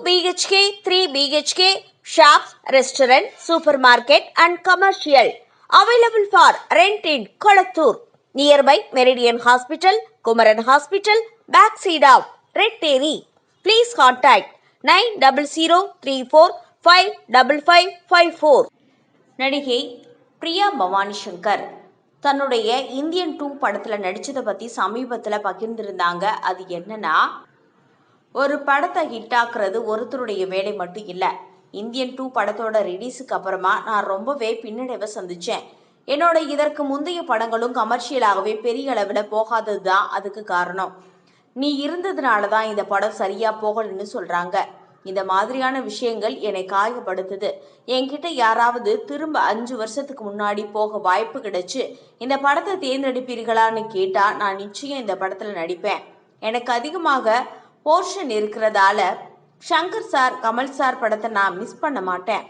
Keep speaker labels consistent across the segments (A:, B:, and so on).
A: BHK, 3 BHK, shops, restaurant, supermarket and commercial. Available for rent in Kolattur. Nearby Meridian Hospital, Kumaran Hospital, backside of Red Terry. Please contact 9034555554. நடிகை பிரியா பவானி சங்கர் தன்னுடைய Indian 2 படத்தில் நடித்ததை பற்றி சமீபத்தில் பகிர்ந்திருந்தாங்க. அது என்னன்னா, ஒரு படத்தை ஹிட்டாக்குறது ஒருத்தருடைய வேலை மட்டும் இல்லை. இந்தியன் 2 படத்தோட ரிலீஸுக்கு அப்புறமா நான் ரொம்பவே பின்னடைவை சந்தித்தேன். என்னோட இதற்கு முந்தைய படங்களும் கமர்ஷியலாகவே பெரிய அளவில் போகாதது தான் அதுக்கு காரணம். நீ இருந்ததுனால தான் இந்த படம் சரியாக போகலன்னு சொல்கிறாங்க. இந்த மாதிரியான விஷயங்கள் என்னை காயப்படுத்துது. என்கிட்ட யாராவது திரும்ப 5 வருஷத்துக்கு முன்னாடி போக வாய்ப்பு கிடைச்சு இந்த படத்தை தேர்ந்தெடுப்பீர்களான்னு கேட்டால் நான் நிச்சயம் இந்த படத்தில் நடிப்பேன். எனக்கு அதிகமாக போர்ஷன் இருக்கிறதால சங்கர் சார், கமல் சார் படத்தை நான் மிஸ் பண்ண மாட்டேன்.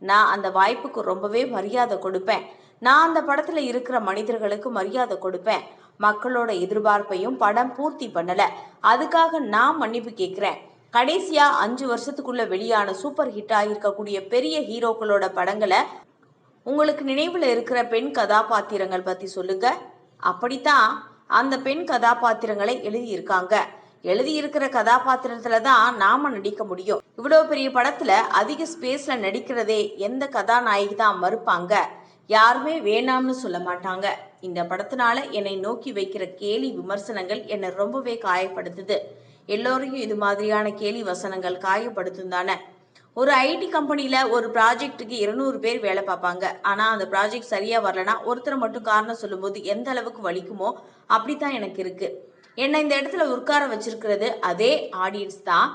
A: நான் அந்த வாய்ப்புக்கு ரொம்பவே மரியாதை கொடுப்பேன். நான் அந்த படத்தில் இருக்கிற மனிதர்களுக்கு மரியாதை கொடுப்பேன். மக்களோட எதிர்பார்ப்பையும் படம் பூர்த்தி பண்ணலை, அதுக்காக நான் மன்னிப்பு கேட்குறேன். கடைசியா 5 வருஷத்துக்குள்ள வெளியான சூப்பர் ஹிட் ஆகியிருக்கக்கூடிய பெரிய ஹீரோக்களோட படங்களை உங்களுக்கு நினைவில் இருக்கிற பெண் கதாபாத்திரங்கள் பற்றி சொல்லுங்க. அப்படித்தான் அந்த பெண் கதாபாத்திரங்களை எழுதியிருக்காங்க. எழுதியிருக்கிற கதாபாத்திரத்துல தான் நாம நடிக்க முடியும். இவ்வளவு பெரிய படத்துல அதிக ஸ்பேஸ்ல நடிக்கிறதே எந்த கதாநாயகி தான் மறுப்பாங்க? யாருமே வேணாம்னு சொல்ல மாட்டாங்க. இந்த படத்தினால என்னை நோக்கி வைக்கிற கேலி விமர்சனங்கள் என்னை ரொம்பவே காயப்படுத்துது. எல்லோரையும் இது மாதிரியான கேலி வசனங்கள் காயப்படுத்தும் தானே. ஒரு ஐடி கம்பெனியில ஒரு ப்ராஜெக்டுக்கு 200 பேர் வேலை பார்ப்பாங்க. ஆனா அந்த ப்ராஜெக்ட் சரியா வரலன்னா ஒருத்தரை மட்டும் காரணம் சொல்லும்போது எந்த அளவுக்கு வலிக்குமோ அப்படித்தான் எனக்கு இருக்கு. என்னை இந்த இடத்துல உட்கார வச்சிருக்கிறது அதே ஆடியன்ஸ் தான்.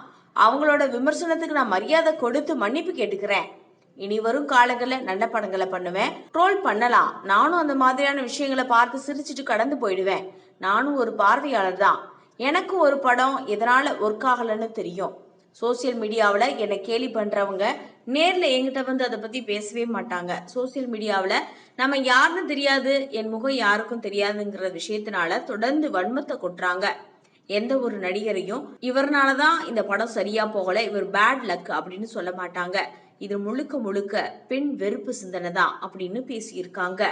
A: அவங்களோட விமர்சனத்துக்கு நான் மரியாதை கொடுத்து மன்னிப்பு கேட்டுக்கிறேன். இனி வரும் காலங்களில் நல்ல படங்களை பண்ணுவேன். ட்ரோல் பண்ணலாம், நானும் அந்த மாதிரியான விஷயங்களை பார்த்து சிரிச்சுட்டு கடந்து போயிடுவேன். நானும் ஒரு பார்வையாளர் தான். எனக்கு ஒரு படம் எதனால ஒர்க் ஆகலைன்னு தெரியும். சோசியல் மீடியாவில் என்னை கேலி பண்ணுறவங்க நேரில் என்கிட்ட வந்து அதை பற்றி பேசவே மாட்டாங்க. சோசியல் மீடியாவில் நம்ம யாருன்னு தெரியாது, என் முகம் யாருக்கும் தெரியாதுங்கிற விஷயத்தினால தொடர்ந்து வன்மத்தை கொட்டுறாங்க. எந்த ஒரு நடிகரையும் இவர்னால தான் இந்த படம் சரியா போகலை, இவர் பேட் லக் அப்படின்னு சொல்ல மாட்டாங்க. இது முழுக்க முழுக்க பெண் வெறுப்பு சிந்தனை தான் அப்படின்னு பேசியிருக்காங்க.